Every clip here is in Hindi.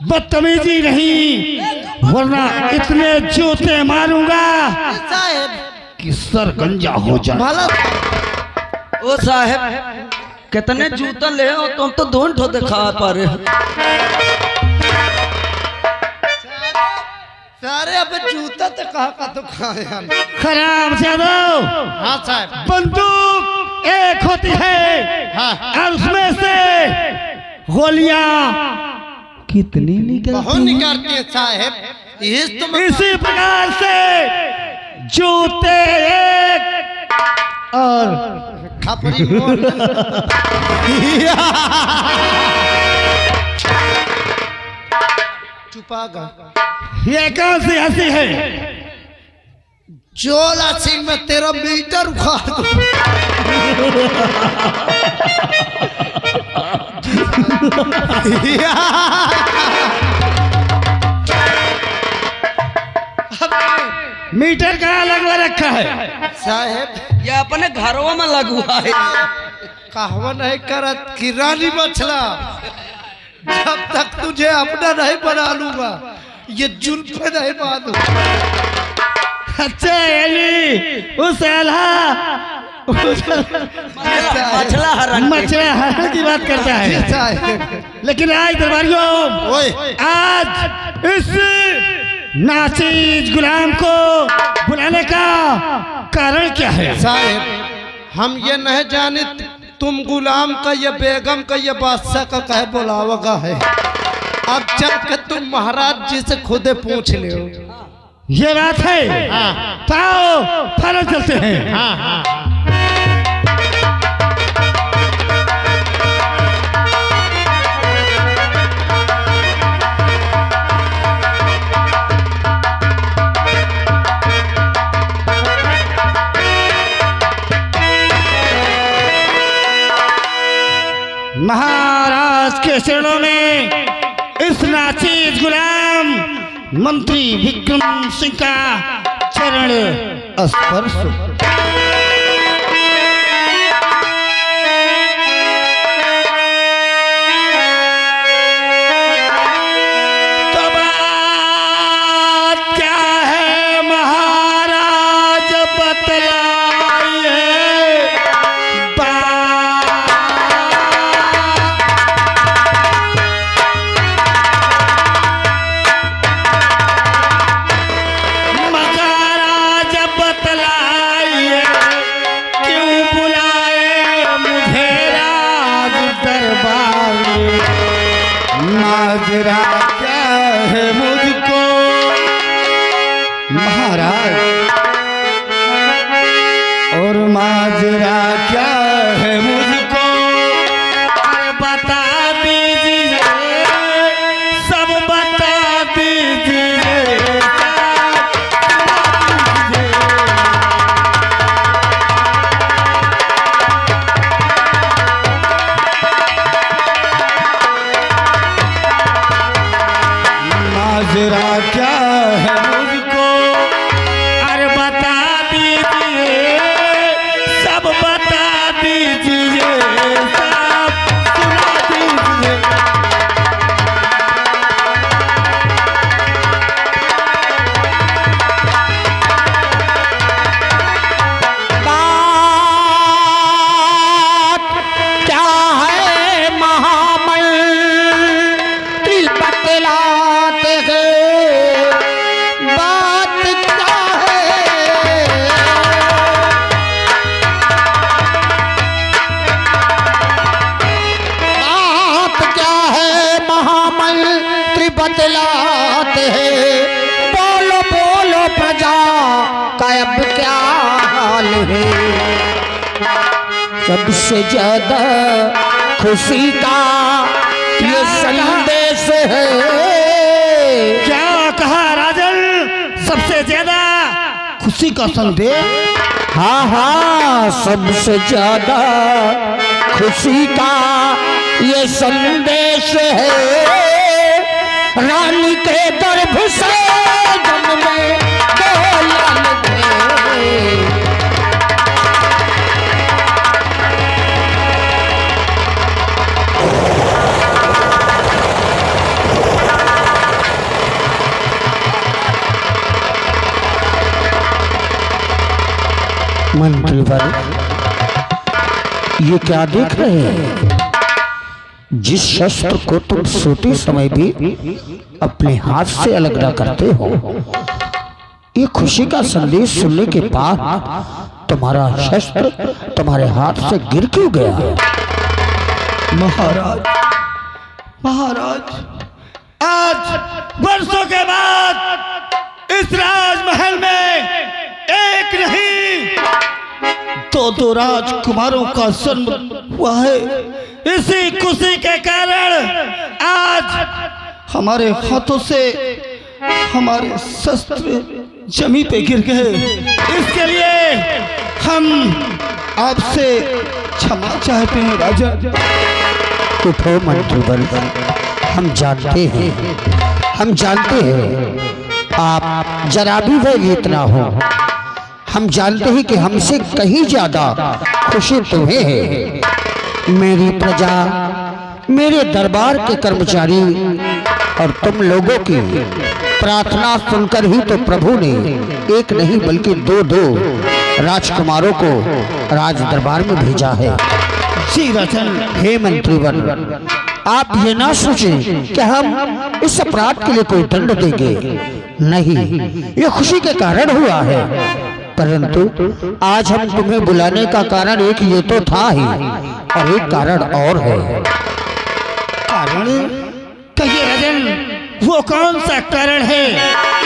बदतमीजी नहीं वरना इतने जूते मारूंगा कि सर गंजा हो जाए। ओ साहेब कितने जूता ले हो तुम तो दोनों ठो दिखा पा रहे हो। सारे अब जूता तो कहा का तो खाए हम। खराब जादव। हाँ साहब। बंदूक एक होती है और उसमें से गोलियां कितनी बहुत निकलती निकालती है साहब। इसी प्रकार से जूते एक और खपरी मोड़। चुपागा ये कौन सी हंसी है? जोला सिंह में 13 मीटर उखाड़ दो। मीटर कहाँ लगवा रखा है साहेब? ये अपने घरों में लगवा है। कहवा नहीं करत कि रानी मछला जब तक तुझे अपना नहीं बना लूंगा ये जुल्फे नहीं बांधू। अच्छा अली उस मछला हरण की बात करता है। लेकिन आज दरबारियों आज इस नाचीज गुलाम को बुलाने का कारण क्या है? साहेब हम ये नहीं जाने तुम गुलाम का या बेगम का या बादशाह का कहे बुलावगा है। अब चल के तुम महाराज जी से खुदे पूछ ले। ये बात है। हाँ। तो फौरन चलते हैं। हाँ हाँ। महाराज के चरणों में इस नाचीज गुलाम मंत्री विक्रम सिंह का चरण स्पर्श। तो बात क्या है महाराज बतलाइए। माजरा क्या है मुझको महाराज और माजरा क्या है मुझको बता दीजिए सब बता दीजिए। माजरा क्या है मुझको अरे बता दीजिए सब बता दीजिए सब सुना दीजिए। बात क्या है महामल बतलाते हैं। बात क्या है बात क्या है महामंत्री बतलाते हैं। बोलो बोलो प्रजा का अब क्या हाल है। सबसे ज्यादा खुशी का ये संदेश है। क्या कहा राजन? सबसे ज्यादा खुशी का संदेश? हाँ हाँ सबसे ज्यादा खुशी का ये संदेश है। रानी के गर्भ से जन्मे दो लाल थे। मंत्रीवर, ये क्या देख रहे हैं? जिस शस्त्र को तुम सोते समय भी अपने हाथ से अलग न करते हो, ये खुशी का संदेश सुनने के बाद तुम्हारा शस्त्र तुम्हारे हाथ से गिर क्यों गया? महाराज, महाराज, आज वर्षों के बाद इस राजमहल में एक नहीं दो राजकुमारों का जन्म हुआ है। इसी खुशी के कारण आज हमारे हाथों से हमारे शस्त्र जमीन पे गिर गए। इसके लिए हम आपसे क्षमा चाहते हैं राजा। उठो मंत्रीवर, हम जानते हैं आप जरा भी भयभीत ना हो। हम जानते हैं कि हमसे कहीं ज्यादा खुशी तुम्हें है। मेरी प्रजा, मेरे दरबार के कर्मचारी और तुम लोगों की प्रार्थना सुनकर ही तो प्रभु ने एक नहीं बल्कि दो राजकुमारों को राज दरबार में भेजा है। जी राजन। हे मंत्रीवर, आप ये ना सोचें कि हम इस अपराध के लिए कोई दंड देंगे। नहीं, ये खुशी के कारण हुआ है। परंतु आज हम तुम्हें बुलाने का कारण एक ये तो था ही, और एक कारण और है। कारण? कहिए राजन, वो कौन सा कारण है?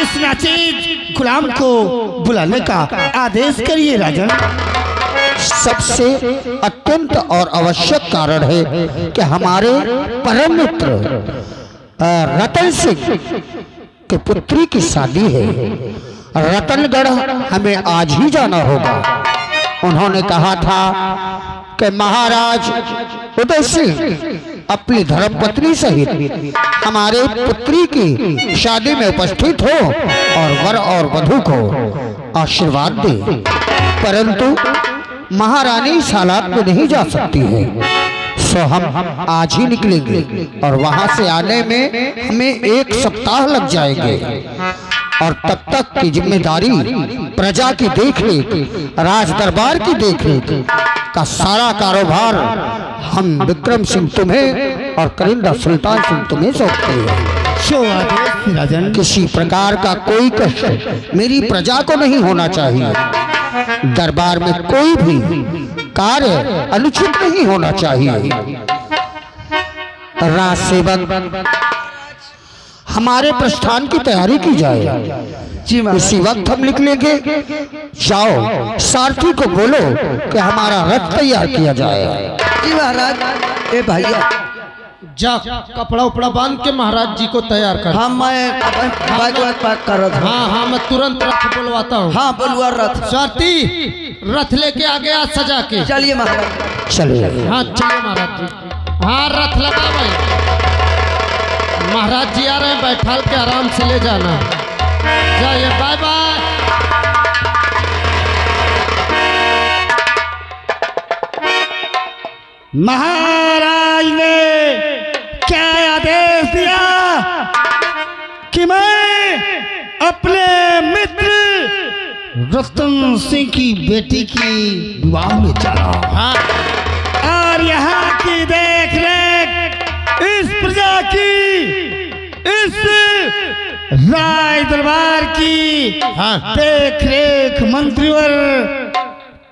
इस नाचीज गुलाम को बुलाने का आदेश करिए राजन। सबसे अत्यंत और आवश्यक कारण है कि हमारे परम मित्र रतन सिंह के पुत्री की शादी है। रतनगढ़ हमें आज ही जाना होगा। उन्होंने कहा था कि महाराज उदय सिंह अपनी धर्मपत्नी सहित हमारे पुत्री की शादी में उपस्थित हो और वर और वधू को आशीर्वाद दे। परंतु महारानी इस हालात में नहीं जा सकती है, सो हम आज ही निकलेंगे और वहां से आने में हमें 1 सप्ताह लग जाएंगे। और तब तक की जिम्मेदारी प्रजा की देखरेख, राज दरबार की देखरेख का सारा कारोबार हम विक्रम सिंह तुम्हें और करिंदा सुल्तान सिंह तुम्हें सौंपते हैं। राजन, किसी प्रकार का कोई कष्ट मेरी प्रजा को नहीं होना चाहिए। दरबार में कोई भी कार्य अनुचित नहीं होना चाहिए। राज सेवक, हमारे प्रस्थान की तैयारी की जाए। जी महाराज। इसी वक्त हम निकलेंगे। जाओ, सारथी को बोलो कि हमारा रथ तैयार किया जाए। जी महाराज। ए भैया, जा कपड़ा उपड़ा बांध के महाराज जी को तैयार कर। हाँ मैं पैक कर रहा था। हाँ, मैं तुरंत रथ बुलवाता हूँ। हाँ बुलवा रथ। सारथी, रथ लेके आगे आज सजा के। चलिए महाराज। चलिए। हाँ चलिए महाराज जी। हाँ, रथ लगा भाई। महाराज जी आ रहे हैं, बैठाल के आराम से ले जाना। जाइए, बाय बाय। महाराज ने क्या आदेश दिया कि मैं अपने मित्र रतन सिंह की बेटी की विवाह में चला। हाँ, और यहाँ की देख रेख इस प्रजा की, इस राज दरबार की हाँ। देख रेख मंत्रीवर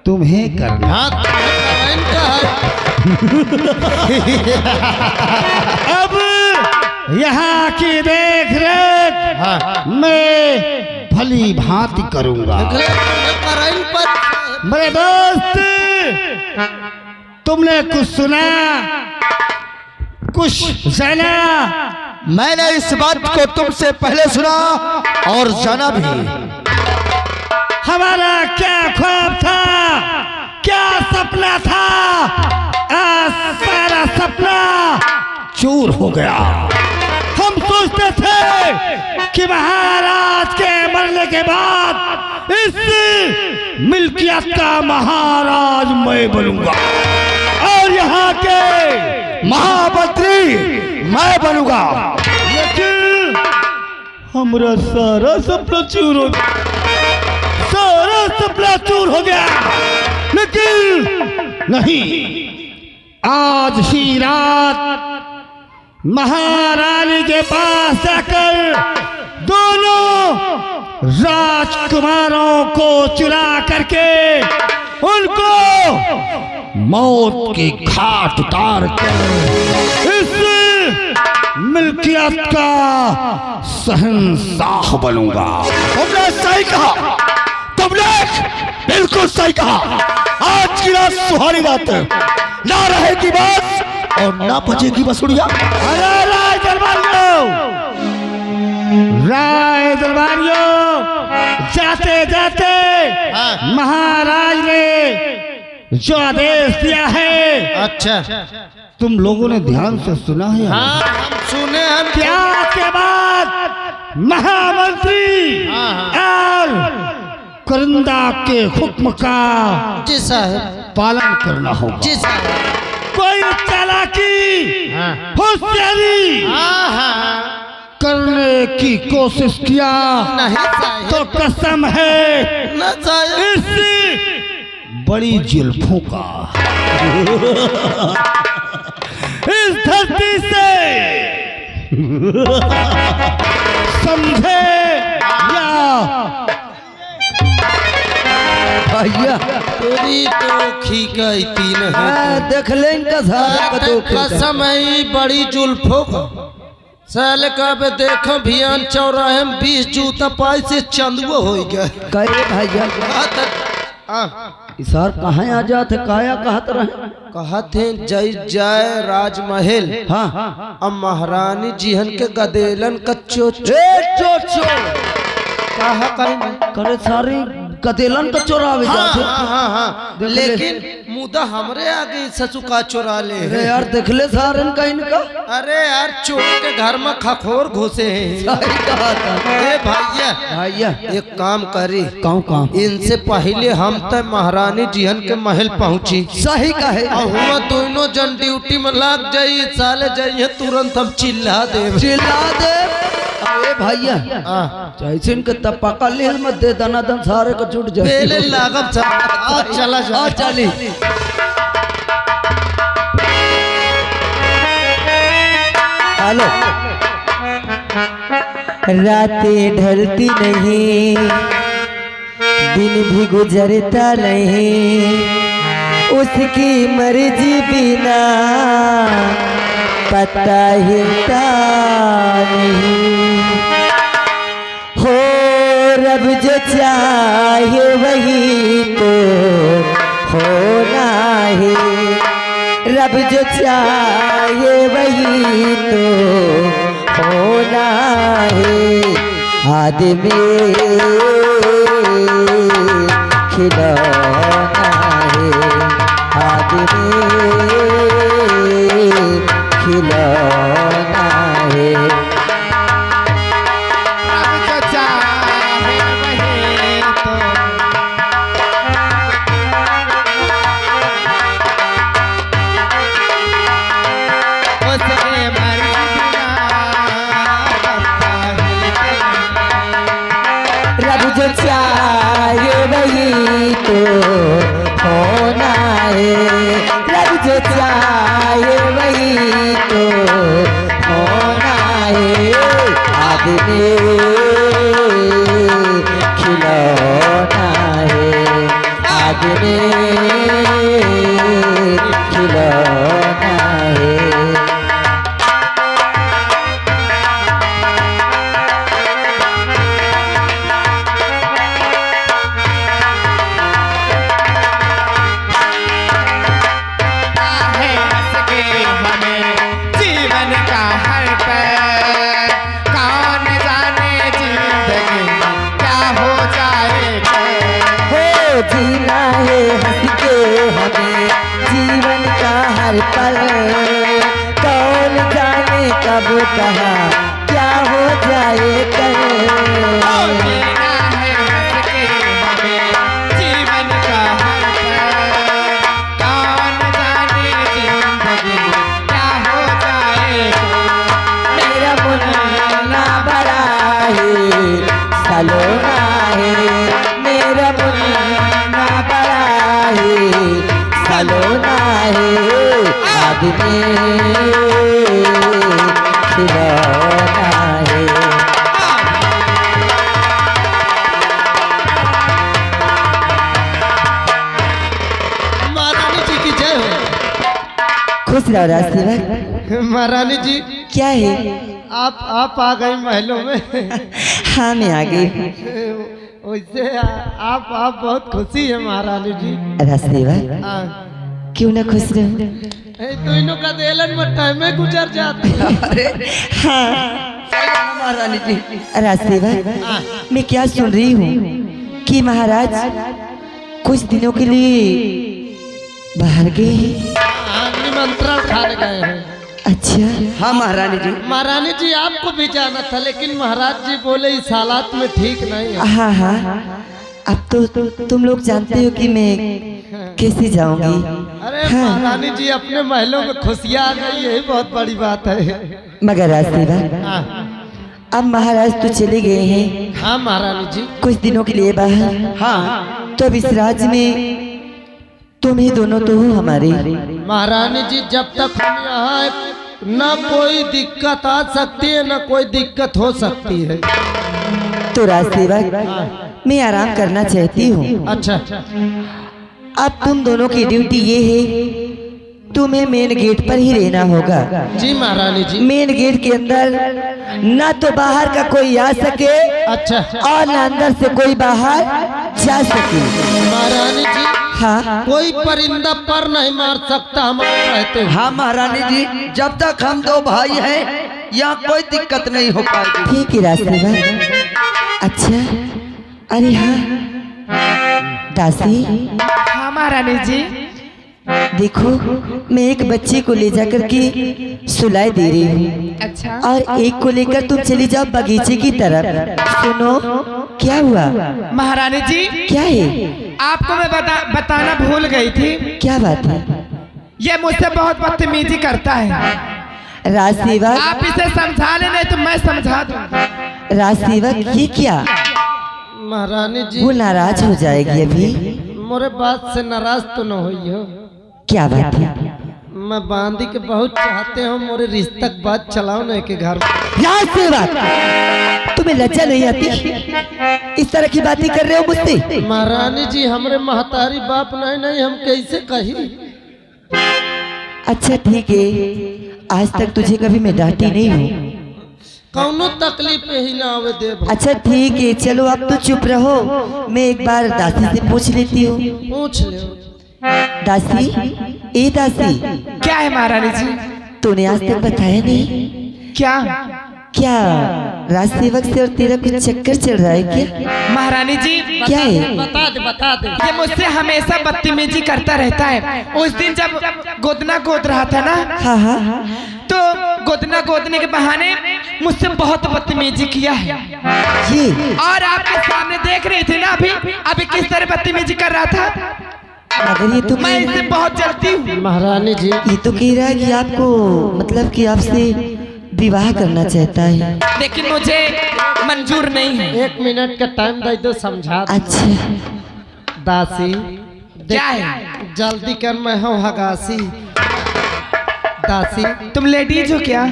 तुम्हें करना। हाँ, इनका है। अब यहाँ की देख रेख हाँ। मैं भली भांति करूंगा। मेरे दोस्त, तुमने कुछ सुना, कुछ जाना? मैंने इस बात को तुमसे पहले सुना और जाना भी। हमारा क्या ख्वाब था, क्या सपना था, आज सारा सपना चूर हो गया। हम सोचते थे कि महाराज के मरने के बाद इस मिल्कियत का महाराज मैं बनूंगा और यहाँ के महामंत्री मैं बनूंगा। लेकिन हमारा सारा सपना चूर हो गया। लेकिन नहीं, आज ही रात महारानी के पास जाकर दोनों राजकुमारों को चुरा करके उनको मौत के घाट उतार कर इस मिल्कियत का शहंशाह बनूंगा। तुमने सही कहा, तुमने बिल्कुल सही कहा। आज की रात सुहानी रात है, ना रहेगी बात और ना बजेगी बसुड़िया। अरे राय दरबारियों, राय दरबारियों, जाते जाते महाराज ने जो आदेश दिया है, अच्छा तुम लोगों ने ध्यान से सुना है? हाँ हम सुने हम कि आज के बाद महामंत्री और करिंदा के हुक्म का जी साहब पालन करना होगा। जी साहब कोई चालाकी होशियारी करने की कोशिश किया नहीं साहब तो कसम है ना साहब इस बड़ी जुल्फों का इस धरती से समझे या भैया तेरी तो खीका ही तीन है देख ले इनका सारा कसम है बड़ी जुल्फों का साल का बे देखो भियान चौराहे में 20 जूता पाई से चंदुआ हो गया। कहे भैया इसार कहाँ आ जाते काया कहत रहे कहते जय जय राजमहल। हाँ अब महारानी जीहन के गदेलन कच्चो चोचो कहा करेंगे करे सारी गदेलन का चोरावे जाते। हाँ देख ले। लेकिन मुदा हमरे आगे ससु का चुरा ले अरे यार देख ले सारन का इनका अरे यार चोर के घर में खखोर घुसे हैं। सही कहा था ए भैया भैया एक काम करी काम इनसे पहले हम तक महारानी जीहन के महल पहुंची सही कहे हुआ दोनों जन ड्यूटी में लग जाइए साले जाइए तुरंत हम चिल्ला दे चिल्ला दे। अरे भैया जैसे इनके तपाका लेल मत दे दना दन सारे को छूट जाए पहले लागब चला जा चली हेलो रातें ढलती नहीं, दिन भी गुजरता नहीं, उसकी मर्जी बिना पता हिलता नहीं। हो रब जो चाहे वही तो होना है, रब जो चाहे वही तो होना है। आदमी खिलौना है, आदमी खिलौना है। रब जो चाहे वही तो होना है, रब जो चाहे वही तो होना है। आदमी खिलौना है, आदमी खिलौना है। जीना है हंस के हमें जीवन का हर पल, कौन जाने कब कहा क्या हो जाए कल। जीना है हंस के हमें जीवन का हर पल, कौन जाने जिंदगी क्या हो जाए। मेरा मुन्ना बड़ा है सलोना है, मेरा मुन्ना बड़ा है में खिलौना है। महारानी जी की जय हो। खुश रहो राजसेवक। महारानी जी क्या है? आप आ गए महलों में। हाँ मैं आ गई। वैसे आप बहुत खुशी है महारानी जी। राजसेवक हाँ। क्यों ना खुश रहूं? दोनों का देलन में टाइम में गुजर जाती है। हाँ महारानी जी। राजसेवक मैं क्या सुन रही हूँ कि महाराज कुछ दिनों के लिए बाहर गए हैं। निमंत्रण खाने गए हैं। अच्छा हाँ महारानी जी। महारानी जी आपको भी जाना था लेकिन महाराज जी बोले इस हालात में ठीक नहीं है। हाँ हाँ अब तो तुम लोग जानते हो कि मैं कैसे जाऊंगी। अरे महारानी जी अपने महलों में खुशियाँ आ गई, यही बहुत बड़ी बात है। मगर राजसेवक हाँ अब महाराज तो चले गए हैं हाँ महारानी जी। कुछ दिनों के लिए बाहर। हाँ तो अब इस राज्य में तुम ही दोनों तो हो हमारे। महारानी जी जब तक हम यहाँ हैं, न कोई दिक्कत आ सकती है न कोई दिक्कत हो सकती है। तो राजसेवक मैं आराम करना चाहती हूँ। अच्छा अब तुम दोनों की ड्यूटी ये है तुम्हें मेन गेट पर ही रहना होगा। जी महारानी जी। मेन गेट के अंदर ना तो बाहर का कोई आ सके अच्छा और ना अंदर से कोई बाहर जा सके। महारानी जी हाँ कोई परिंदा पर नहीं मार सकता हमारे रहते हुए। हाँ महारानी जी जब तक हम दो भाई हैं यहाँ कोई दिक्कत नहीं हो पाएगी। ठीक है राजसेवक। अच्छा अरे हाँ दासी। हाँ महारानी जी। देखो मैं एक बच्चे को ले जाकर के सुलाए दे रही हूँ अच्छा और एक को लेकर तुम चली जाओ बगीचे की तरफ। सुनो क्या हुआ? महारानी जी क्या है? आपको मैं बताना भूल गई थी। क्या बात है? ये मुझसे बहुत बदतमीजी करता है। राजसेवक आप इसे समझा ले नहीं तो मैं समझा दूंगा। राजसेवक ये क्या? महारानी जी वो नाराज हो जाएगी अभी। मोरे बात से नाराज तो न हुई हो। क्या बात है? मैं बांदी के बहुत चाहते हो, मोरे रिश्ते की बात चलाओ न के घर। राजसेवक तुम्हें लज्जा नहीं आती? इस तरह की बातें कर रहे हो मुझसे? महारानी जी हमरे महतारी बाप नहीं हम कैसे कही। अच्छा ठीक है आज तक तुझे कभी मैं डांटी नहीं हूँ। कौनो तकलीफ ही ना आवे देव। अच्छा ठीक है चलो अब तो चुप रहो। मैं एक बार दासी से पूछ लेती हूँ। पूछ लो। दासी ए दासी क्या है महारानी जी? तूने आज तक बताया नहीं? क्या क्या राजसेवक से और तेरा कुछ चक्कर चल रहा है क्या? महारानी जी क्या है? बता दे। ये मुझसे हमेशा बदतमीजी करता रहता है। उस दिन जब गोदना गोद रहा था ना हाँ हाँ तो गोदना गोदने के बहाने मुझसे बहुत बदतमीजी किया है। ये और आपके सामने देख रही थी ना अभी किस तरह बदतमीजी कर रहा था। मगर ये तो मैं इससे बहुत जलती हूँ। महारानी जी ये तो कह रहा है कि आपको मतलब कि आपसे विवाह करना चाहता है। लेकिन मुझे मंजूर नहीं है। 1 मिनट का टाइम दे दो समझा दो। अच्छा दासी क्या है? जल्दी कर मैं हूँ हगासी। दासी तुम लेडीज हो क्या?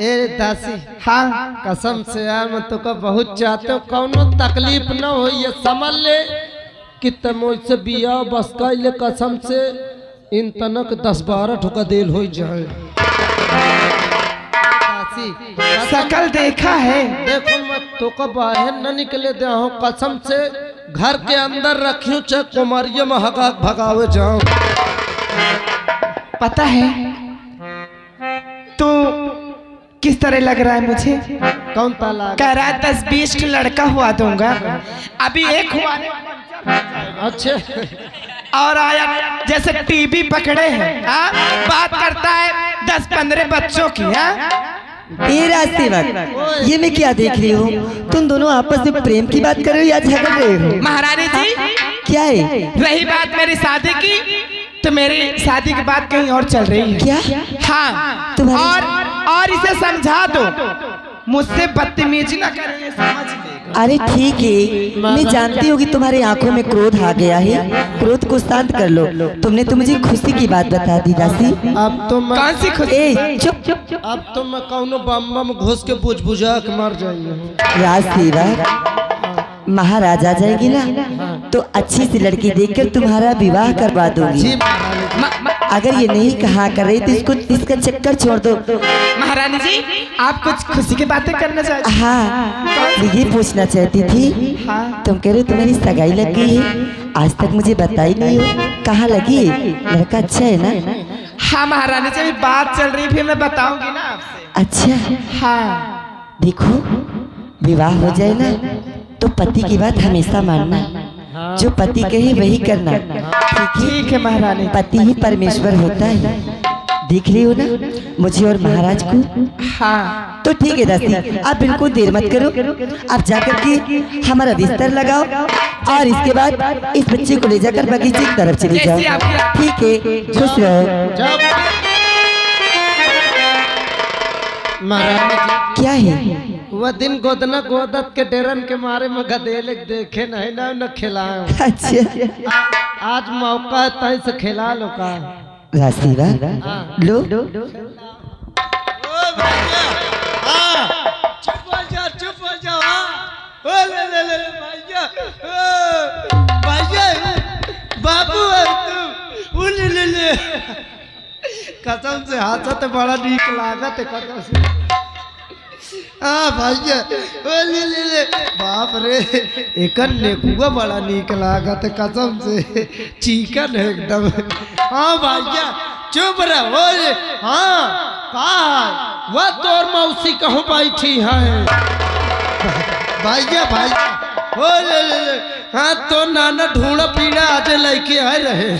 ए दासी हाँ कसम से यार मैं तो बहुत चाहते हो, कौनो तकलीफ न हो ये समझ ले कि तुम मुझसे बिया बस ले कसम से इन तनक 10-12 ठोका देल हो जाए। दासी शकल देखा है। देखो मैं तो का बाहर न निकले दे हूँ कसम से, घर के अंदर रखियो चाहे कुमारिया में हगा भगावे जाओ। पता है तो किस तरह लग रहा है मुझे? कौन ताला? कह रहा है 10-20 का लड़का हुआ दूंगा। अभी एक हुआ अच्छे और आया जैसे टीवी पकड़े हैं। बात करता है 10-15 बच्चों की। ए राजसेवक ये मैं क्या देख रही हूँ? तुम दोनों आपस में प्रेम की बात कर रहे हो या झगड़ रहे हो? महारानी जी क्या है? रही बात मेरी शादी की तो मेरी शादी की बात कहीं और चल रही है। क्या? हाँ तुम्हारी- और इसे समझा दो मुझसे बदतमीजी ना करें, समझ लेगा। अरे ठीक है, मैं जानती हूँ कि तुम्हारी आंखों में क्रोध आ गया है, क्रोध को शांत कर लो। तुमने तो मुझे खुशी की बात बता दी दासी। अब तो मैं कौन सी खुशी? ए चुप चुप चुप। अब तो मैं कौनो बम बम घुस के बुझ बुझा के मर जाइए। राज सेवा महाराज आ जाएगी ना तो अच्छी सी लड़की देखकर तुम्हारा विवाह करवा दूंगी। जी महारानी जी। अगर ये नहीं कहा कर रही तो इसको इसका चक्कर छोड़ दो। महारानी जी आप कुछ खुशी की बातें करना चाहते? हाँ, मैं ये पूछना चाहती थी, हाँ। तुम कह रहे हो तुम्हारी सगाई लग गई है, आज तक मुझे बताई नहीं हो, कहाँ लगी है? लड़का अच्छा है ना? हाँ महारानी जी, अभी बात चल रही, फिर मैं बताऊंगी ना आपसे। अच्छा हाँ देखो, विवाह हो जाए ना तो पति की बात हमेशा मानना, जो पति कहे वही करना, ठीक है महारानी। पति ही परमेश्वर होता है। देख रही हो ना मुझे और महाराज को? हाँ तो ठीक है दासी, आप बिल्कुल देर मत करो, आप जाकर के हमारा बिस्तर लगाओ और इसके बाद इस बच्चे को ले जाकर बगीचे की तरफ चले जाओ। ठीक है, खुश रहो। महारानी जी, क्या है? वह दिन गोदना गोदत के डेरन के मारे में गधेले देखे नहीं ना न खिलाए। अच्छा आज मौका है तय से खिला लो का। राशिवा लो। चुप हो जाओ। ओ ले भैया बाबू है तू। ओ ले कसम से हाथ बड़ा नीक लागत है कसम से। हाँ भैया ओ ले बाप रे, एक नेकुआ बड़ा नीक लागत है कसम से, चिकन है एकदम। हाँ भैया चुप रहो। हाँ कहा वह तोर मौसी कहूँ बैठी है भैया ओ ले। हाँ तो नाना ढूंढा पीड़ा आज लेके आए रहे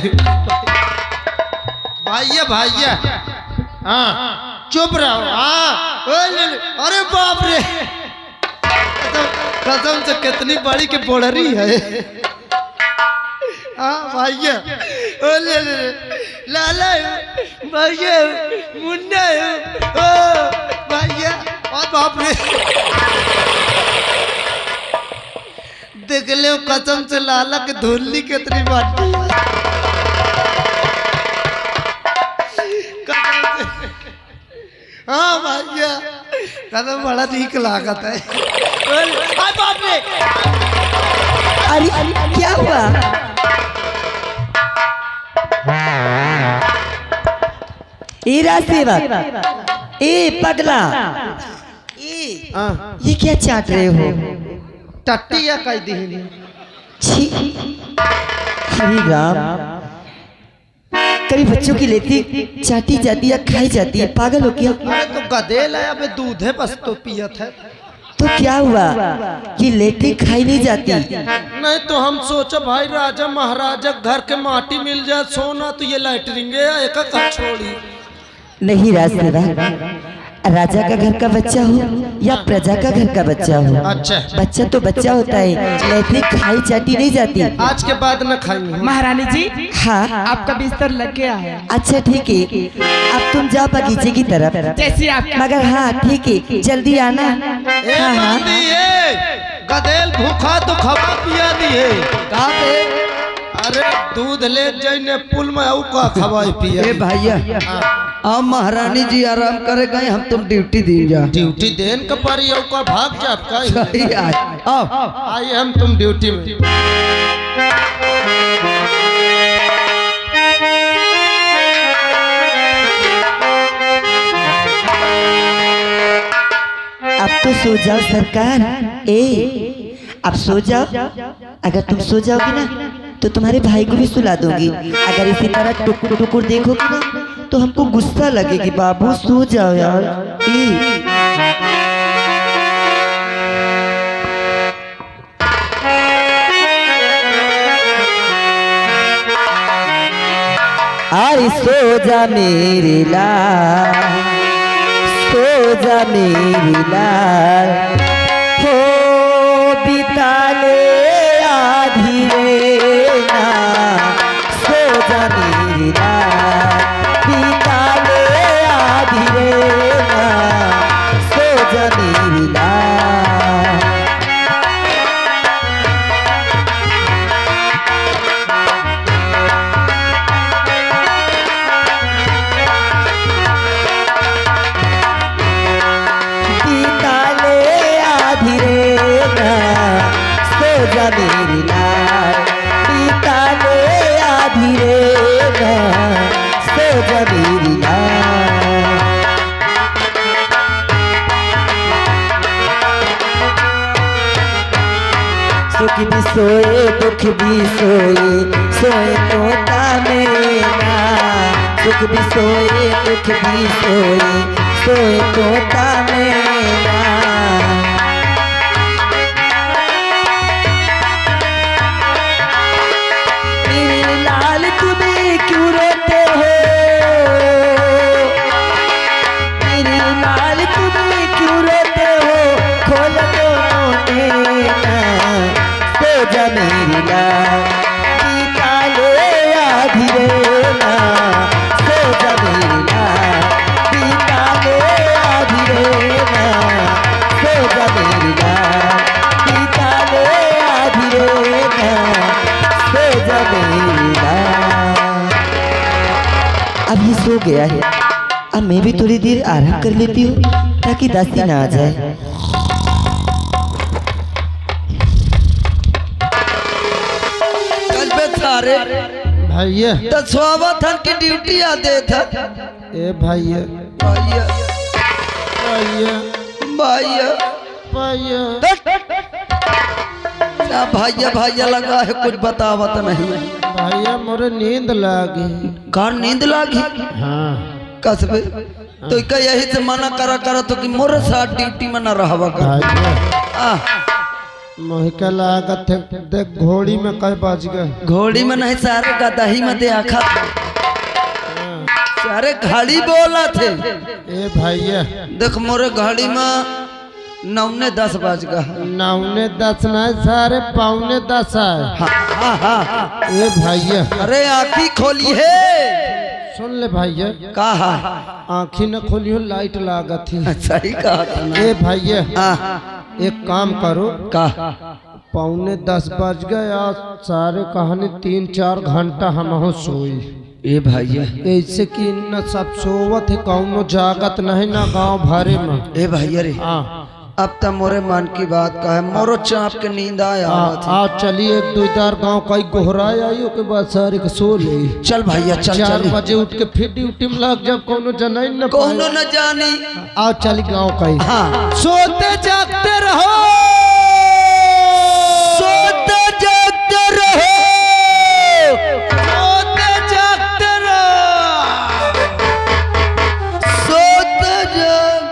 भैया। हाँ चुप रहो। हाँ ले। अरे बाप रे, कसम से कितनी बड़ी की बोड़री है। हाँ भैया ओ ले लाला भैया मुन्ना ओ भैया। और बाप रे देख ले कसम से लाला के धुल्ली कितनी बाटी। हाँ भैया कदम बड़ा ठीक लागत है। बाप रे, अरे क्या हुआ? ए राजसेवक, ए पगला, ये क्या चाट रहे हो? टट्टी या कह दी। छी, हरी राम, कभी बच्चों की लेती चाटी जाती या खाई जाती है, पागल हो क्या? अरे तो गधेल है, अबे दूध है बस तो पियत है। तो क्या हुआ कि लेटी खाई नहीं जाती? नहीं तो हम सोचा भाई राजा महाराजा घर के माटी मिल जाए सोना तो ये लैटरिंगे एक छोड़ी। नहीं राजसेवक, राजा का घर का बच्चा हो या प्रजा का घर का बच्चा हो, अच्छा बच्चा तो बच्चा होता है, लेटी खाई चाटी नहीं जाती। आज के बाद न खाएंगे। महारानी जी हाँ आपका बिस्तर लग गया है। अच्छा ठीक है, अब तुम जाओ बगीचे की तरफ। जैसे आप मगर हाँ ठीक है, जल्दी आना। हाँ हाँ गधेल भूखा तो खवा पिया दिए। कहाँ पे? अरे दूध ले जाइने पुल में आऊ का खवाई पिया। ए भैया अब महारानी जी आराम करे गए, हम तुम ड्यूटी दी जा। ड्यूटी देन का पारी आऊ का भाग जा आपका। सही आज आओ आइए हम तुम ड्यूटी में। अब तो सो जाओ सरकार। अब सो जाओ, अगर तुम सो जाओगी ना तो तुम्हारे भाई को भी सुला दूंगी। अगर इसी तरह टुकुर टुकुर देखोगी ना तो हमको गुस्सा लगेगी। बाबू सो जाओ यार। अरे सो जा मेरी लाल, सो जा मेरी लाल, हो बिता ले आधी ना, सो जा मेरी लाल, बिता ले आधी ना, सो जा मेरी सुख भी सोए दुख भी सोए सोए तोता मेरा, सुख भी सोए दुख भी सोए सोए तोता मेरा। मेरे लाल तुम्हें क्यों रोते हो, मेरे लाल तुम्हें क्यों रोते हो, खोल दो नैना, सो जा मेरी लाल टीका ले आधी रेना, सो जा मेरी लाल टीका ले आधी रेना, सो जा मेरी लाल टीका ले आधी रेना, सो जा मेरी लाल। अब ये सो गया है, अब मैं भी थोड़ी देर आराम कर लेती हूँ ताकि दासी ना आ जाए। सारे भैया दसवां थान की ड्यूटी आदे था। ए भैया भैया भैया भैया भैया क्या भैया भैया लगा है, कुछ बतावत नहीं। भैया मोरे नींद लागी। कार नींद लागी? हाँ कसबे तो क्या यही से मना करा करा तो कि मोरे साथ ड्यूटी में न रहवा कर। भैया मोहिका लागत है, देख घोड़ी में कई बज गए। घोड़ी में नहीं सारे गदही में दे आखा सारे घड़ी बोला थे। ए भैया देख मोरे घड़ी में 9:10 बज गया। 9:10 नहीं सारे 9:45 है। हाँ हाँ हाँ। ए भैया अरे आँखी खोली है। सुन ले भैया कहा आँखी न खोली हो, लाइट लागत थी। सही कहा था ना। ए भैया हाँ एक काम करो, का 9:45 बज गए आज सारे कहानी 3-4 घंटा हम सोई। ए भैया ऐसे कि न सब सोवत है, कौनो जागत नहीं ना गांव भरे में। ए भैया रे हाँ अब तो मोरे मन की बात का है, मोरो चाप के नींद आया आज चलिए 2-4 गांव कई गोहराए आई के बाद सारे के सो ले। चल भैया चल 4 बजे उठ के फिर ड्यूटी में लग जब कौनो जनाई न कौनो न जानी। आओ चली गांव कई। हाँ सोते जागते रहो, सोते जागते रहो, सोते जागते रहो, सोते जाग।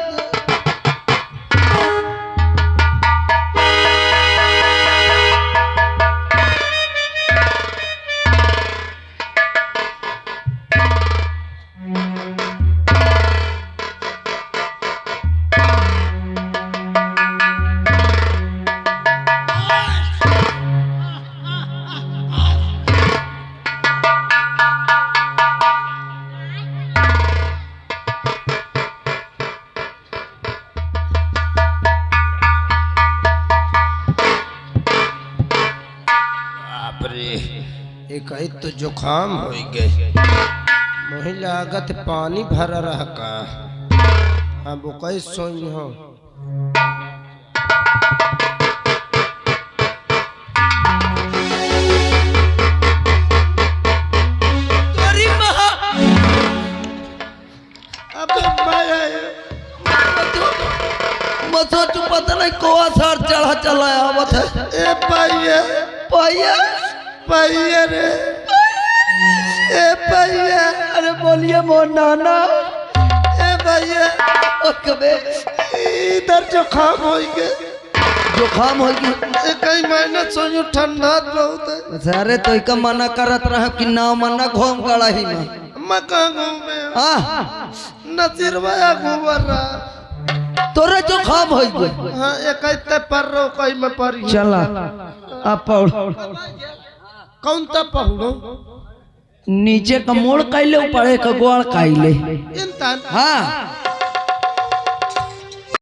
एक तो जुखाम हो गए, मोहि लागत पानी भर रहा का। हाँ वो कई सोई हो। तू पता नहीं कोआ सार चढ़ा चला आवत है। ए भैया भैया भैया रे, ए भैया अरे बोलिए मोर नाना। ए भैया कबे इधर जुखाम हो गए, जुखाम हो गई। कई महीना सोई ठंडा बहुत है। अरे तो इका मना करत रहा कि ना मना घूम गड़ा ही में। मैं कहाँ घूमे हाँ नसीरवाया घूमर रहा। तोरे जुखाम हो गई। हाँ एक पर रो कई में पड़ी। चला अब पौड़ कौन ता पहुड़ो नीचे का मोड़ कैले ऊपर का गोड़ कैले। इंसान हाँ